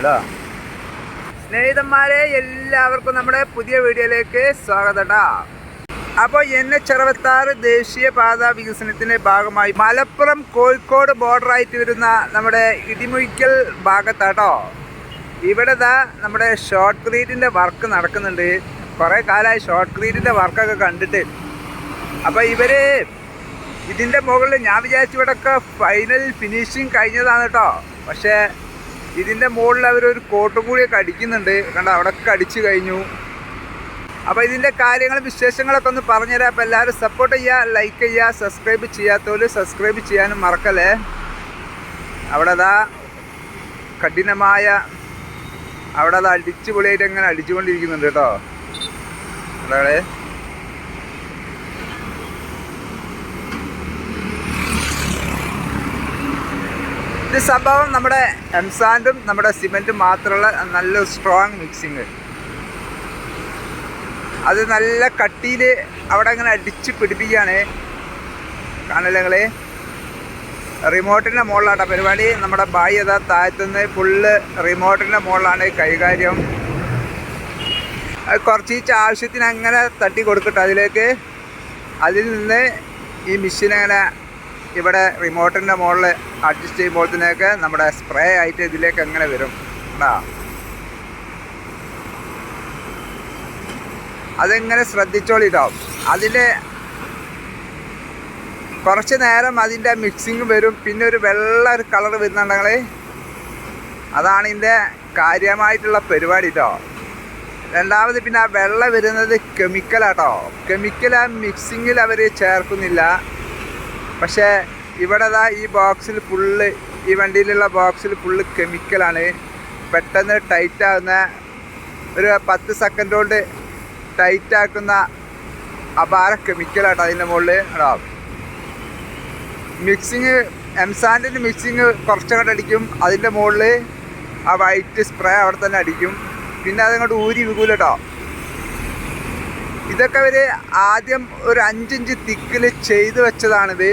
Hello സ്നേഹിതന്മാരെ, എല്ലാവർക്കും നമ്മുടെ പുതിയ വീഡിയോയിലേക്ക് സ്വാഗതം. അപ്പോൾ NH-66 ദേശീയപാത വികസനത്തിൻ്റെ ഭാഗമായി മലപ്പുറം കോഴിക്കോട് ബോർഡറായിട്ട് വരുന്ന നമ്മുടെ ഇടിമുഴിക്കൽ ഭാഗത്താട്ടോ. ഇവിടെ നമ്മുടെ ഷോർട്ട് ക്രീറ്റിൻ്റെ വർക്ക് നടക്കുന്നുണ്ട്. കുറേ കാലമായി ഷോർട്ട് ക്രീറ്റിൻ്റെ വർക്കൊക്കെ കണ്ടിട്ട്. അപ്പോൾ ഇതിൻ്റെ മുകളിൽ ഞാൻ വിചാരിച്ചു ഇവിടെയൊക്കെ ഫൈനൽ ഫിനിഷിങ് കഴിഞ്ഞതാണ് കേട്ടോ. പക്ഷേ ഇതിൻ്റെ മുകളിൽ അവരൊരു കോട്ടും കൂടിയൊക്കെ അടിക്കുന്നുണ്ട്. കണ്ടോ, അവിടെയൊക്കെ അടിച്ചു കഴിഞ്ഞു. അപ്പോൾ ഇതിൻ്റെ കാര്യങ്ങളും വിശേഷങ്ങളൊക്കെ ഒന്ന് പറഞ്ഞുതരാം. അപ്പോൾ എല്ലാവരും സപ്പോർട്ട് ചെയ്യുക, ലൈക്ക് ചെയ്യുക, സബ്സ്ക്രൈബ് ചെയ്യാത്തവർ സബ്സ്ക്രൈബ് ചെയ്യാനും മറക്കല്ലേ. അവിടെ കഠിനമായ അവിടെ അടിച്ചു പൊളിയായിട്ട് ഇങ്ങനെ അടിച്ചുകൊണ്ടിരിക്കുന്നുണ്ട് കേട്ടോ. അവിടെ ഇത് സംഭവം നമ്മുടെ എംസാൻഡും നമ്മുടെ സിമെൻറ്റും മാത്രമുള്ള നല്ല സ്ട്രോങ് മിക്സിങ്. അത് നല്ല കട്ടിയിൽ അവിടെ അങ്ങനെ അടിച്ച് പിടിപ്പിക്കുകയാണ്. കാണല്ലേ നിങ്ങൾ, റിമോട്ടിൻ്റെ മുകളിലാട്ടോ പരിപാടി. നമ്മുടെ ബായി താഴത്തുനിന്ന് ഫുള്ള് റിമോട്ടിൻ്റെ മുകളിലാണ് കൈകാര്യം. അത് കുറച്ച് ആവശ്യത്തിന് അങ്ങനെ തട്ടി കൊടുക്കട്ടെ അതിലേക്ക്. അതിൽ നിന്ന് ഈ മെഷീൻ അങ്ങനെ ഇവിടെ റിമോട്ടിൻ്റെ മുകളിൽ അഡ്ജസ്റ്റ് ചെയ്യുമ്പോഴത്തേക്ക് നമ്മുടെ സ്പ്രേ ആയിട്ട് ഇതിലേക്ക് അങ്ങനെ വരും കേട്ടോ. അതെങ്ങനെ ശ്രദ്ധിച്ചോളിട്ടോ. അതിൻ്റെ കുറച്ച് നേരം അതിൻ്റെ മിക്സിങ് വരും. പിന്നെ ഒരു വെള്ള ഒരു കളർ വരുന്നുണ്ടെങ്കിൽ അതാണ് ഇതിൻ്റെ കാര്യമായിട്ടുള്ള പരിപാടി കേട്ടോ. രണ്ടാമത് പിന്നെ ആ വെള്ള വരുന്നത് കെമിക്കലാട്ടോ. കെമിക്കൽ ആ മിക്സിങ്ങിൽ അവർ ചേർക്കുന്നില്ല. പക്ഷേ ഇവിടെ ഈ ബോക്സിൽ ഫുള്ള്, ഈ വണ്ടിയിലുള്ള ബോക്സിൽ ഫുള്ള് കെമിക്കലാണ്. പെട്ടെന്ന് ടൈറ്റാകുന്ന, ഒരു 10 സെക്കൻഡ് കൊണ്ട് ടൈറ്റാക്കുന്ന അപാര കെമിക്കലാട്ടോ അതിൻ്റെ മുകളിൽ കേട്ടോ. മിക്സിങ് എംസാൻഡിൻ്റെ മിക്സിങ് കുറച്ചങ്ങോട്ട് അടിക്കും. അതിൻ്റെ മുകളിൽ ആ വൈറ്റ് സ്പ്രേ അവിടെ തന്നെ അടിക്കും. പിന്നെ അതങ്ങോട്ട് ഊരി വിൽക്കൂല കേട്ടോ. ഇതൊക്കെ അവർ ആദ്യം ഒരു 5 ഇഞ്ച് തിക്കിൽ ചെയ്ത് വെച്ചതാണിത്.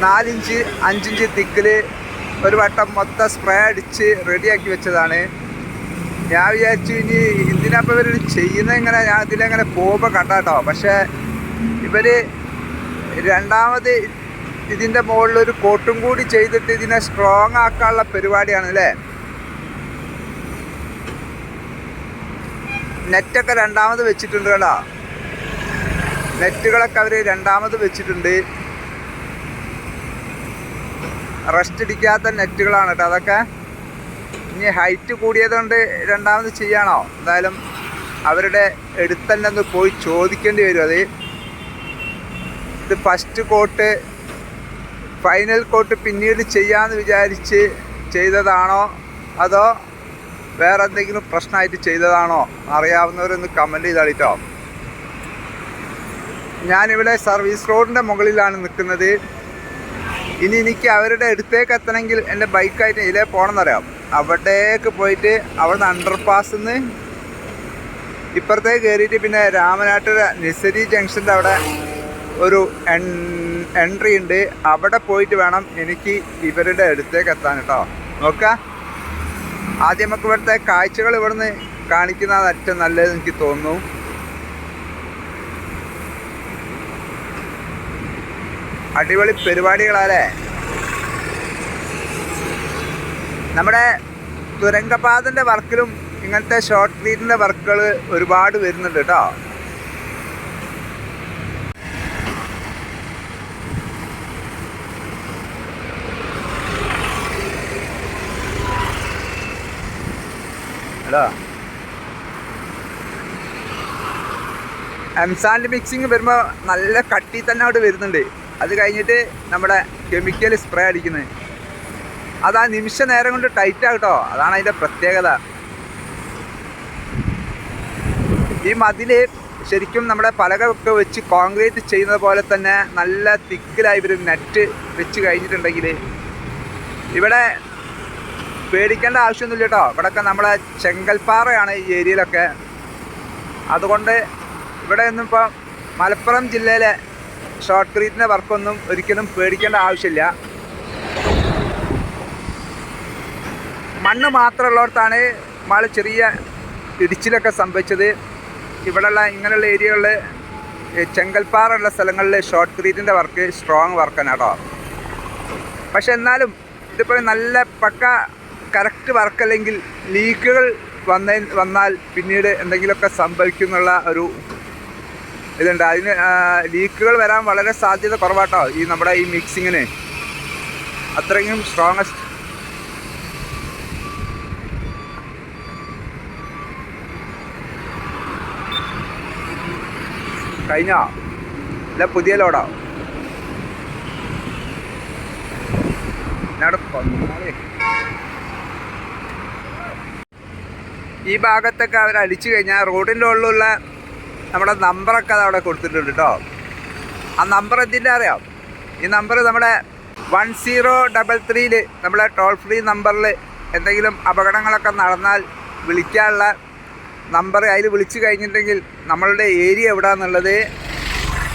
4 ഇഞ്ച് 5 ഇഞ്ച് തിക്കിൽ ഒരു വട്ടം മൊത്തം സ്പ്രേ അടിച്ച് റെഡിയാക്കി വെച്ചതാണ്. ഞാൻ വിചാരിച്ചു ഇനി ഇതിനപ്പോൾ ഇവർ ചെയ്യുന്നത് ഇങ്ങനെ, ഞാൻ ഇതിലെങ്ങനെ പോകുമ്പോൾ കണ്ടാട്ടോ. പക്ഷേ ഇവർ രണ്ടാമത് ഇതിൻ്റെ മുകളിലൊരു കോട്ടും കൂടി ചെയ്തിട്ട് ഇതിനെ സ്ട്രോങ് ആക്കാനുള്ള പരിപാടിയാണ് അല്ലേ. നെറ്റൊക്കെ രണ്ടാമത് വെച്ചിട്ടുണ്ട് കേട്ടോ. നെറ്റുകളൊക്കെ അവർ രണ്ടാമത് വെച്ചിട്ടുണ്ട്. റസ്റ്റ് അടിക്കാത്ത നെറ്റുകളാണ് കേട്ടോ അതൊക്കെ. ഇനി ഹൈറ്റ് കൂടിയതുകൊണ്ട് രണ്ടാമത് ചെയ്യാണോ? എന്തായാലും അവരുടെ അടുത്തന്നെ ഒന്ന് പോയി ചോദിക്കേണ്ടി വരും. ഇത് ഫസ്റ്റ് കോട്ട്, ഫൈനൽ കോട്ട് പിന്നീട് ചെയ്യാമെന്ന് വിചാരിച്ച് ചെയ്തതാണോ അതോ വേറെ എന്തെങ്കിലും പ്രശ്നമായിട്ട് ചെയ്തതാണോ? അറിയാവുന്നവരൊന്ന് കമൻറ്റ് ചെയ്താളിട്ടോ. ഞാനിവിടെ സർവീസ് റോഡിൻ്റെ മുകളിലാണ് നിൽക്കുന്നത്. ഇനി എനിക്ക് അവരുടെ അടുത്തേക്ക് എത്തണമെങ്കിൽ എൻ്റെ ബൈക്കായിട്ട് ഇതിലേ പോകണമെന്നറിയാം. അവിടേക്ക് പോയിട്ട് അവിടുന്ന് അണ്ടർപാസിൽ നിന്ന് ഇപ്പുറത്തേക്ക് കയറിയിട്ട് പിന്നെ രാമനാട്ടുകര നിസരി ജംഗ്ഷൻ്റെ അവിടെ ഒരു എൻട്രി ഉണ്ട്. അവിടെ പോയിട്ട് വേണം എനിക്ക് ഇവരുടെ അടുത്തേക്ക് എത്താൻ കേട്ടോ. നോക്കാം, ആദ്യം നമുക്ക് ഇവിടുത്തെ കാഴ്ചകൾ ഇവിടുന്ന് കാണിക്കുന്നതാണ് ഏറ്റവും നല്ലതെന്ന് എനിക്ക് തോന്നുന്നു. അടിപൊളി പരിപാടികളല്ലേ. നമ്മുടെ തുരങ്കപാതൻ്റെ വർക്കിലും ഇങ്ങനത്തെ ഷോർട്ട് ക്രീറ്റിൻ്റെ വർക്കുകൾ ഒരുപാട് വരുന്നുണ്ട് കേട്ടോ. ഹലോ, എംസാൻഡ് മിക്സിങ് വരുമ്പോൾ നല്ല കട്ടി തന്നെ അവിടെ വരുന്നുണ്ട്. അത് കഴിഞ്ഞിട്ട് നമ്മുടെ കെമിക്കൽ സ്പ്രേ അടിക്കുന്നത് അത് ആ നിമിഷ നേരം കൊണ്ട് ടൈറ്റ് ആകട്ടോ. അതാണ് അതിൻ്റെ പ്രത്യേകത. ഈ മതിൽ ശരിക്കും നമ്മുടെ പലകൊക്കെ വെച്ച് കോൺക്രീറ്റ് ചെയ്യുന്നത് പോലെ തന്നെ നല്ല തിക്കിലായി ഇവർ നെറ്റ് വെച്ച് കഴിഞ്ഞിട്ടുണ്ടെങ്കിൽ ഇവിടെ പേടിക്കേണ്ട ആവശ്യമൊന്നുമില്ല കേട്ടോ. ഇവിടെയൊക്കെ നമ്മളെ ചെങ്കൽപ്പാറയാണ് ഈ ഏരിയയിലൊക്കെ. അതുകൊണ്ട് ഇവിടെ ഒന്നും ഇപ്പോൾ മലപ്പുറം ജില്ലയിലെ ഷോർട്ട് ക്രീറ്റിൻ്റെ വർക്കൊന്നും ഒരിക്കലും പേടിക്കേണ്ട ആവശ്യമില്ല. മണ്ണ് മാത്രമുള്ളിടത്താണ് ചെറിയ ഇടിച്ചിലൊക്കെ സംഭവിച്ചത്. ഇവിടെയുള്ള ഇങ്ങനെയുള്ള ഏരിയകളിൽ ചെങ്കൽപ്പാറ ഉള്ള സ്ഥലങ്ങളിൽ ഷോർട്ട് ക്രീറ്റിൻ്റെ വർക്ക് സ്ട്രോങ് വർക്കാണ് കേട്ടോ. പക്ഷെ എന്നാലും ഇതിപ്പോൾ നല്ല പക്ക കറക്റ്റ് വർക്കല്ലെങ്കിൽ ലീക്കുകൾ വന്നാൽ പിന്നീട് എന്തെങ്കിലുമൊക്കെ സംഭവിക്കും എന്നുള്ള ഒരു ഇതുണ്ട്. അതിന് ലീക്കുകൾ വരാൻ വളരെ സാധ്യത കുറവാട്ടോ ഈ നമ്മുടെ ഈ മിക്സിങ്ങിന്. അത്രയും സ്ട്രോങ്ങസ്റ്റ് കഴിഞ്ഞോ അല്ല പുതിയ ലോഡോ ഈ ഭാഗത്തൊക്കെ അവർ അടിച്ചു കഴിഞ്ഞാൽ റോഡിൻ്റെ ഉള്ളിലുള്ള നമ്മുടെ നമ്പറൊക്കെ അത് അവിടെ കൊടുത്തിട്ടുണ്ട് കേട്ടോ. ആ നമ്പർ എന്തിൻ്റെ അറിയാം? ഈ നമ്പർ നമ്മുടെ 1033 നമ്മളെ ടോൾ ഫ്രീ നമ്പറിൽ എന്തെങ്കിലും അപകടങ്ങളൊക്കെ നടന്നാൽ വിളിക്കാനുള്ള നമ്പർ. അതിൽ വിളിച്ചു കഴിഞ്ഞിട്ടുണ്ടെങ്കിൽ നമ്മളുടെ ഏരിയ എവിടെയാണെന്നുള്ളത്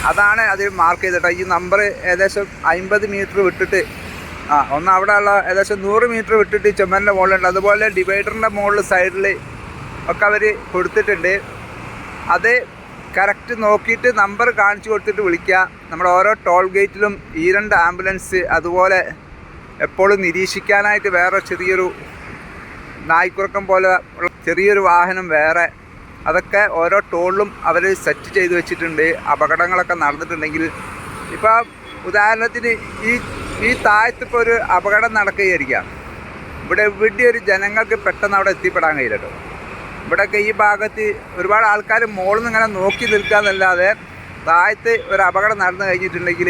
അതാണ് അതിൽ മാർക്ക് ചെയ്തിട്ടോ. ഈ നമ്പർ ഏകദേശം 50 മീറ്റർ വിട്ടിട്ട് ഒന്ന് അവിടെ ഉള്ള ഏകദേശം 100 മീറ്റർ വിട്ടിട്ട് ചുമരിൻ്റെ മുകളിലുണ്ട്. അതുപോലെ ഡിവൈഡറിൻ്റെ മുകളിൽ സൈഡിൽ ഒക്കെ അവർ കൊടുത്തിട്ടുണ്ട്. അത് കറക്റ്റ് നോക്കിയിട്ട് നമ്പർ കാണിച്ചു കൊടുത്തിട്ട് വിളിക്കുക. നമ്മുടെ ഓരോ ടോൾ ഗേറ്റിലും ഈ 2 ആംബുലൻസ് അതുപോലെ എപ്പോഴും നിരീക്ഷിക്കാനായിട്ട് വേറെ ചെറിയൊരു നായ്ക്കുറക്കം പോലെ ചെറിയൊരു വാഹനം വേറെ, അതൊക്കെ ഓരോ ടോളിലും അവർ സെറ്റ് ചെയ്ത് വെച്ചിട്ടുണ്ട്. അപകടങ്ങളൊക്കെ നടന്നിട്ടുണ്ടെങ്കിൽ ഇപ്പോൾ ഉദാഹരണത്തിന് ഈ താഴത്തിപ്പോൾ ഒരു അപകടം നടക്കുകയായിരിക്കാം. ഇവിടെ ഒരു ജനങ്ങൾക്ക് പെട്ടെന്ന് അവിടെ എത്തിപ്പെടാൻ കഴിയില്ല കേട്ടോ. ഇവിടെയൊക്കെ ഈ ഭാഗത്ത് ഒരുപാട് ആൾക്കാർ മുകളിൽ നിന്ന് ഇങ്ങനെ നോക്കി നിൽക്കാന്നല്ലാതെ താഴത്ത് ഒരു അപകടം നടന്നു കഴിഞ്ഞിട്ടുണ്ടെങ്കിൽ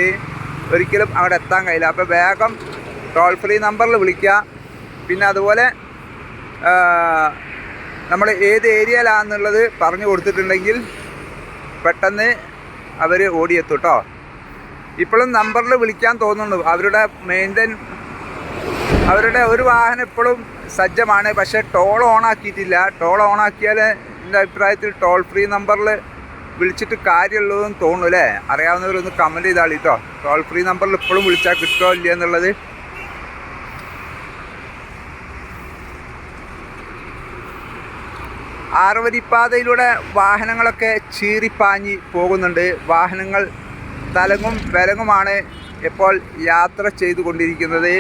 ഒരിക്കലും അവിടെ എത്താൻ കഴിയില്ല. അപ്പോൾ വേഗം ടോൾ ഫ്രീ നമ്പറിൽ വിളിക്കുക. പിന്നെ അതുപോലെ നമ്മൾ ഏത് ഏരിയയിലാണെന്നുള്ളത് പറഞ്ഞു കൊടുത്തിട്ടുണ്ടെങ്കിൽ പെട്ടെന്ന് അവർ ഓടിയെത്തും കേട്ടോ. ഇപ്പോഴും നമ്പറിൽ വിളിക്കാൻ തോന്നുന്നു. അവരുടെ ഒരു വാഹനം ഇപ്പോഴും സജ്ജമാണ്, പക്ഷേ ടോൾ ഓണാക്കിയിട്ടില്ല. ടോൾ ഓണാക്കിയാൽ എൻ്റെ അഭിപ്രായത്തിൽ ടോൾ ഫ്രീ നമ്പറിൽ വിളിച്ചിട്ട് കാര്യമുള്ളതെന്ന് തോന്നുന്നു അല്ലേ? അറിയാവുന്നവരൊന്ന് കമൻറ്റ് ചെയ്താൽ കേട്ടോ. ടോൾ ഫ്രീ നമ്പറിൽ ഇപ്പോഴും വിളിച്ചാൽ കിട്ടുമോ ഇല്ല എന്നുള്ളത്. ആറുവരിപ്പാതയിലൂടെ വാഹനങ്ങളൊക്കെ ചീറിപ്പാഞ്ഞി പോകുന്നുണ്ട്. വാഹനങ്ങൾ തലങ്ങും വിലങ്ങുമാണ് ഇപ്പോൾ യാത്ര ചെയ്തുകൊണ്ടിരിക്കുന്നത്.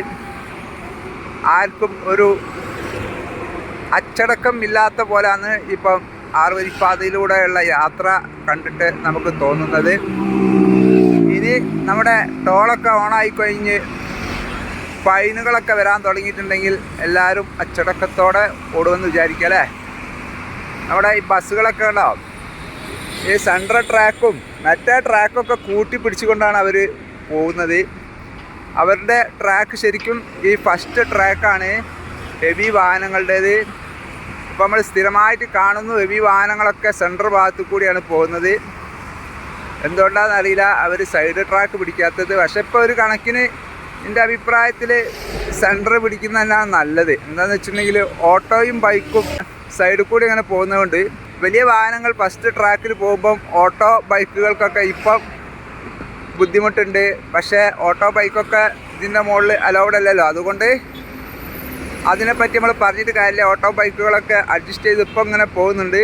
ആർക്കും ഒരു അച്ചടക്കം ഇല്ലാത്ത പോലെയാണ് ഇപ്പം ആറുവരിപ്പാതയിലൂടെയുള്ള യാത്ര കണ്ടിട്ട് നമുക്ക് തോന്നുന്നത്. ഇനി നമ്മുടെ ടോളൊക്കെ ഓണായിക്കഴിഞ്ഞ് ഫൈനുകളൊക്കെ വരാൻ തുടങ്ങിയിട്ടുണ്ടെങ്കിൽ എല്ലാവരും അച്ചടക്കത്തോടെ ഓടുമെന്ന് വിചാരിക്കുക അല്ലേ? നമ്മുടെ ഈ ബസ്സുകളൊക്കെ ഉണ്ടാവും, ഈ സെൻട്രൽ ട്രാക്കും മറ്റേ ട്രാക്കൊക്കെ കൂട്ടി പിടിച്ചുകൊണ്ടാണ് അവർ പോകുന്നത്. അവരുടെ ട്രാക്ക് ശരിക്കും ഈ ഫസ്റ്റ് ട്രാക്കാണ് ഹെവി വാഹനങ്ങളുടേത്. ഇപ്പോൾ നമ്മൾ സ്ഥിരമായിട്ട് കാണുന്നു ഹെവി വാഹനങ്ങളൊക്കെ സെൻട്രൽ ഭാഗത്തു കൂടിയാണ് പോകുന്നത്. എന്തുകൊണ്ടാണെന്ന് അറിയില്ല അവർ സൈഡ് ട്രാക്ക് പിടിക്കാത്തത്. പക്ഷേ ഇപ്പോൾ ഒരു കണക്കിന് എൻ്റെ അഭിപ്രായത്തിൽ സെൻട്രൽ പിടിക്കുന്നതന്നെയാണ് നല്ലത്. എന്താണെന്ന് വെച്ചിട്ടുണ്ടെങ്കിൽ ഓട്ടോയും ബൈക്കും സൈഡിൽ കൂടി അങ്ങനെ പോകുന്നതുകൊണ്ട് വലിയ വാഹനങ്ങൾ ഫസ്റ്റ് ട്രാക്കിൽ പോകുമ്പം ഓട്ടോ ബൈക്കുകൾക്കൊക്കെ ഇപ്പം ബുദ്ധിമുട്ടുണ്ട്. പക്ഷേ ഓട്ടോ ബൈക്കൊക്കെ ഇതിൻ്റെ മുകളിൽ അലൗഡ് അല്ലല്ലോ. അതുകൊണ്ട് അതിനെപ്പറ്റി നമ്മൾ പറഞ്ഞിട്ട് കാര്യമില്ല. ഓട്ടോ ബൈക്കുകളൊക്കെ അഡ്ജസ്റ്റ് ചെയ്ത് ഇപ്പം ഇങ്ങനെ പോകുന്നുണ്ട്.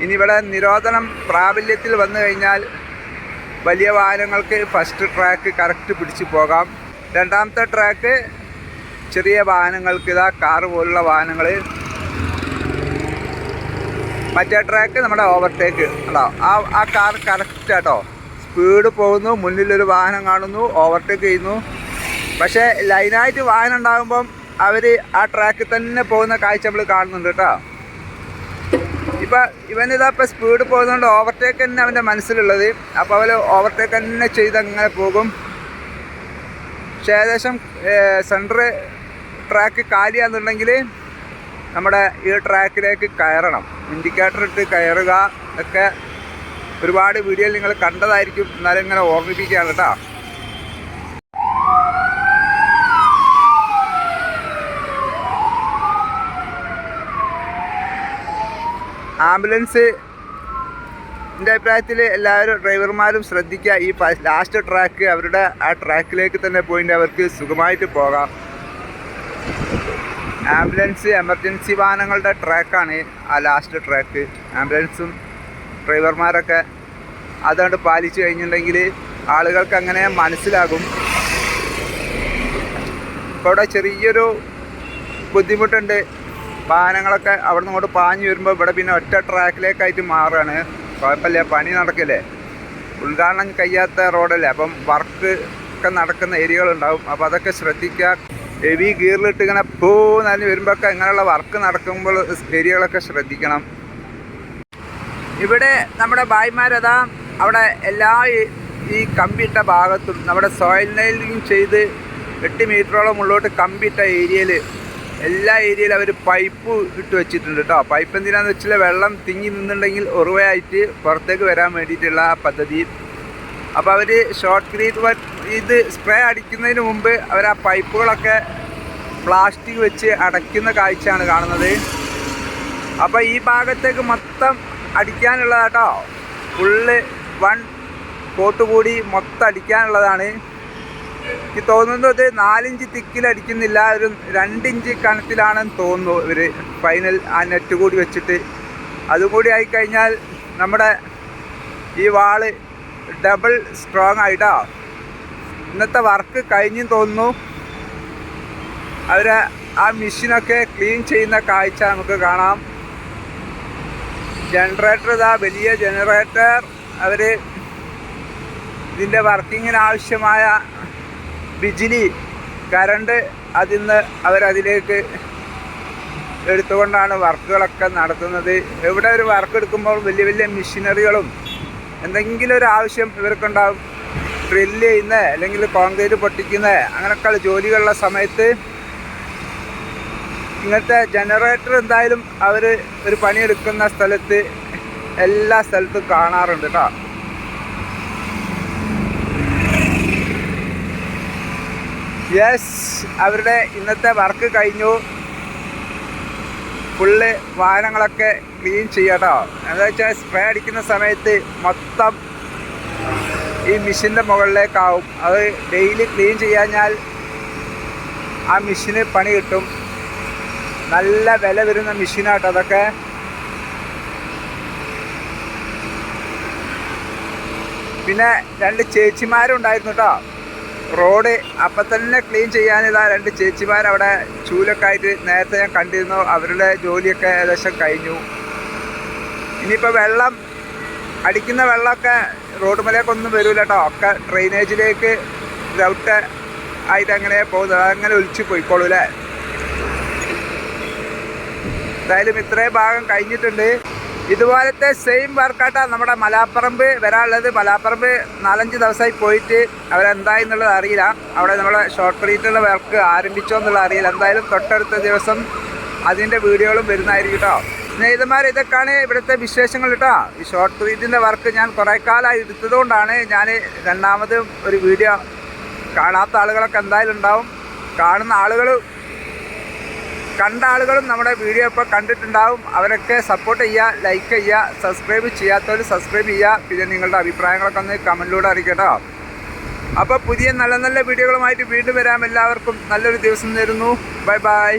ഇനി ഇവിടെ നിരോധനം പ്രാബല്യത്തിൽ വന്നു കഴിഞ്ഞാൽ വലിയ വാഹനങ്ങൾക്ക് ഫസ്റ്റ് ട്രാക്ക് കറക്റ്റ് പിടിച്ച് പോകാം. രണ്ടാമത്തെ ട്രാക്ക് ചെറിയ വാഹനങ്ങൾക്ക്, ഇതാ കാറ് പോലുള്ള വാഹനങ്ങൾ. മറ്റേ ട്രാക്ക് നമ്മുടെ ഓവർടേക്ക് കേട്ടോ. ആ കാർ കറക്റ്റ് കേട്ടോ, സ്പീഡ് പോകുന്നു, മുന്നിലൊരു വാഹനം കാണുന്നു, ഓവർടേക്ക് ചെയ്യുന്നു. പക്ഷേ ലൈനായിട്ട് വാഹനം ഉണ്ടാകുമ്പം അവർ ആ ട്രാക്കിൽ തന്നെ പോകുന്ന കാഴ്ച നമ്മൾ കാണുന്നുണ്ട് കേട്ടോ. ഇപ്പം ഇവനിപ്പോൾ സ്പീഡ് പോകുന്നതുകൊണ്ട് ഓവർടേക്ക് തന്നെ അവൻ്റെ മനസ്സിലുള്ളത്. അപ്പോൾ അവർ ഓവർടേക്ക് തന്നെ ചെയ്ത് അങ്ങനെ പോകും. പക്ഷേ ഏകദേശം സെൻട്രൽ ട്രാക്ക് കാലിയാണെന്നുണ്ടെങ്കിൽ നമ്മുടെ ഈ ട്രാക്കിലേക്ക് കയറണം. ഇൻഡിക്കേറ്റർ ഇട്ട് കയറുക ഒക്കെ ഒരുപാട് വീഡിയോയിൽ നിങ്ങൾ കണ്ടതായിരിക്കും. എന്നാലും ഇങ്ങനെ ഓർമ്മിപ്പിക്കുകയാണ് കേട്ടോ. ആംബുലൻസ് എൻ്റെ അഭിപ്രായത്തിൽ എല്ലാവരും ഡ്രൈവർമാരും ശ്രദ്ധിക്കുക. ഈ ലാസ്റ്റ് ട്രാക്ക് അവരുടെ ആ ട്രാക്കിലേക്ക് തന്നെ പോയിട്ട് അവർക്ക് സുഖമായിട്ട് പോകാം. ആംബുലൻസ് എമർജൻസി വാഹനങ്ങളുടെ ട്രാക്കാണ് ആ ലാസ്റ്റ് ട്രാക്ക്. ആംബുലൻസും ഡ്രൈവർമാരൊക്കെ അതുകൊണ്ട് പാലിച്ചു കഴിഞ്ഞിട്ടുണ്ടെങ്കിൽ ആളുകൾക്ക് അങ്ങനെ മനസ്സിലാകും. ഇപ്പോൾ ഇവിടെ ചെറിയൊരു ബുദ്ധിമുട്ടുണ്ട്. വാഹനങ്ങളൊക്കെ അവിടെ നിന്ന് ഇങ്ങോട്ട് പാഞ്ഞു വരുമ്പോൾ ഇവിടെ പിന്നെ ഒറ്റ ട്രാക്കിലേക്കായിട്ട് മാറുകയാണ്. കുഴപ്പമില്ല, പണി നടക്കില്ലേ, ഉദ്ഘാടനം കഴിയാത്ത റോഡല്ലേ, അപ്പം വർക്ക് ഒക്കെ നടക്കുന്ന ഏരിയകളുണ്ടാവും. അപ്പോൾ അതൊക്കെ ശ്രദ്ധിക്കുക. ഹെവി ഗിയറിലിട്ട് ഇങ്ങനെ നനഞ്ഞ് വരുമ്പോഴൊക്കെ ഇങ്ങനെയുള്ള വർക്ക് നടക്കുമ്പോൾ ഏരിയകളൊക്കെ ശ്രദ്ധിക്കണം. ഇവിടെ നമ്മുടെ ഭായിമാരതാ അവിടെ എല്ലാ ഈ കമ്പിയിട്ട ഭാഗത്തും നമ്മുടെ സോയിൽ നെയിലിംഗ് ചെയ്ത് 8 മീറ്ററോളം ഉള്ളോട്ട് കമ്പിയിട്ട ഏരിയയിൽ എല്ലാ ഏരിയയിലും അവർ പൈപ്പ് ഇട്ട് വെച്ചിട്ടുണ്ട് കേട്ടോ. പൈപ്പ് എന്തിനാന്ന് വെച്ചാൽ വെള്ളം തിങ്ങി നിന്നുണ്ടെങ്കിൽ ഉറവയായിട്ട് പുറത്തേക്ക് വരാൻ വേണ്ടിയിട്ടുള്ള പദ്ധതി. അപ്പോൾ അവർ ഷോർട്ട് ക്രീറ്റ് ഇത് സ്പ്രേ അടിക്കുന്നതിന് മുമ്പ് അവർ ആ പൈപ്പുകളൊക്കെ പ്ലാസ്റ്റിക് വെച്ച് അടയ്ക്കുന്ന കാഴ്ചയാണ് കാണുന്നത്. അപ്പോൾ ഈ ഭാഗത്തേക്ക് മൊത്തം അടിക്കാനുള്ളതാട്ടോ. ഫുള്ള് 1 കോട്ട് കൂടി മൊത്തം അടിക്കാനുള്ളതാണ്. എനിക്ക് തോന്നുന്നത് 4 ഇഞ്ച് തിക്കിലടിക്കുന്നില്ല, ഒരു 2 ഇഞ്ച് കനത്തിലാണെന്ന് തോന്നുന്നു ഇവർ ഫൈനൽ ആ നെറ്റ് കൂടി വെച്ചിട്ട്. അതും കൂടി ആയിക്കഴിഞ്ഞാൽ നമ്മുടെ ഈ വാള് ഡബിൾ സ്ട്രോങ് ആയിട്ടാ. ഇന്നത്തെ വർക്ക് കഴിഞ്ഞു തോന്നുന്നു. അവർ ആ മെഷീനൊക്കെ ക്ലീൻ ചെയ്യുന്ന കാഴ്ച നമുക്ക് കാണാം. ജനറേറ്റർ ഇതാ, വലിയ ജനറേറ്റർ അവർ ഇതിൻ്റെ വർക്കിങ്ങിന് ആവശ്യമായ ബിജിലി കറണ്ട് അതിന്ന് അവരതിലേക്ക് എടുത്തുകൊണ്ടാണ് വർക്കുകളൊക്കെ നടത്തുന്നത്. എവിടെ ഒരു വർക്ക് എടുക്കുമ്പോൾ വലിയ വലിയ മെഷീനറികളും എന്തെങ്കിലും ഒരു ആവശ്യം ഇവർക്കുണ്ടാവും. ഡ്രില്ല് ചെയ്യുന്ന അല്ലെങ്കിൽ കോൺക്രീറ്റ് പൊട്ടിക്കുന്ന അങ്ങനെയൊക്കെയുള്ള ജോലികളുള്ള സമയത്ത് ഇങ്ങനത്തെ ജനറേറ്റർ എന്തായാലും അവർ ഒരു പണിയെടുക്കുന്ന സ്ഥലത്ത് എല്ലാ സ്ഥലത്തും കാണാറുണ്ട് കേട്ടോ. യെസ്, അവരുടെ ഇന്നത്തെ വർക്ക് കഴിഞ്ഞു. ഫുള്ള് വാഹനങ്ങളൊക്കെ ക്ലീൻ ചെയ്യാട്ടോ. എന്താ വെച്ചാൽ സ്പ്രേ അടിക്കുന്ന സമയത്ത് മൊത്തം ഈ മെഷീൻ്റെ മുകളിലേക്കാവും. അത് ഡെയിലി ക്ലീൻ ചെയ്യാഞ്ഞാൽ ആ മെഷീന് പണി കിട്ടും. നല്ല വില വരുന്ന മെഷീനാട്ടോ അതൊക്കെ. പിന്നെ 2 ചേച്ചിമാരുണ്ടായിരുന്നു കേട്ടോ. റോഡ് അപ്പം തന്നെ ക്ലീൻ ചെയ്യാനിതാ 2 ചേച്ചിമാരവിടെ ചൂലൊക്കെ ആയിട്ട് നേരത്തെ ഞാൻ കണ്ടിരുന്നു. അവരുടെ ജോലിയൊക്കെ ഏകദേശം കഴിഞ്ഞു. ഇനിയിപ്പോൾ വെള്ളം അടിക്കുന്ന വെള്ളമൊക്കെ റോഡ് മേലേക്കൊന്നും വരില്ല കേട്ടോ. ഒക്കെ ഡ്രെയിനേജിലേക്ക് ഗ്രൗട്ട് ആയിട്ട് അങ്ങനെ പോകുന്നത്, അങ്ങനെ ഒലിച്ച് പോയിക്കോളൂ അല്ലേ. എന്തായാലും ഇത്രയും ഭാഗം കഴിഞ്ഞിട്ടുണ്ട്. ഇതുപോലത്തെ സെയിം വർക്കാട്ടാ നമ്മുടെ മലാപ്പറമ്പ് വരാനുള്ളത്. മലാപ്പറമ്പ് 4-5 ദിവസമായി പോയിട്ട് അവരെന്തായെന്നുള്ളത് അറിയില്ല. അവിടെ നമ്മളെ ഷോർട്ട് ക്രീറ്റുള്ള വർക്ക് ആരംഭിച്ചോ എന്നുള്ളത് അറിയില്ല. എന്തായാലും തൊട്ടടുത്ത ദിവസം അതിൻ്റെ വീഡിയോകളും വരുന്നതായിരിക്കും കേട്ടോ. സ്നേഹിതന്മാർ, ഇതൊക്കെയാണ് ഇവിടുത്തെ വിശേഷങ്ങൾ കേട്ടോ. ഈ ഷോർട്ട് ക്രീറ്റിൻ്റെ വർക്ക് ഞാൻ കുറേ കാലമായി എടുത്തതുകൊണ്ടാണ് ഞാൻ രണ്ടാമത് ഒരു വീഡിയോ. കാണാത്ത ആളുകളൊക്കെ എന്തായാലും ഉണ്ടാവും. കാണുന്ന ആളുകൾ കണ്ട ആളുകളും നമ്മുടെ വീഡിയോ ഇപ്പോൾ കണ്ടിട്ടുണ്ടാവും. അവരൊക്കെ സപ്പോർട്ട് ചെയ്യുക, ലൈക്ക് ചെയ്യുക, സബ്സ്ക്രൈബ് ചെയ്യാത്തവർ സബ്സ്ക്രൈബ് ചെയ്യുക. പിന്നെ നിങ്ങളുടെ അഭിപ്രായങ്ങളൊക്കെ ഒന്ന് കമൻറ്റിലൂടെ അറിയിക്കട്ടോ. അപ്പോൾ പുതിയ നല്ല നല്ല വീഡിയോകളുമായിട്ട് വീണ്ടും വരാം. എല്ലാവർക്കും നല്ലൊരു ദിവസം നേരുന്നു. Bye bye.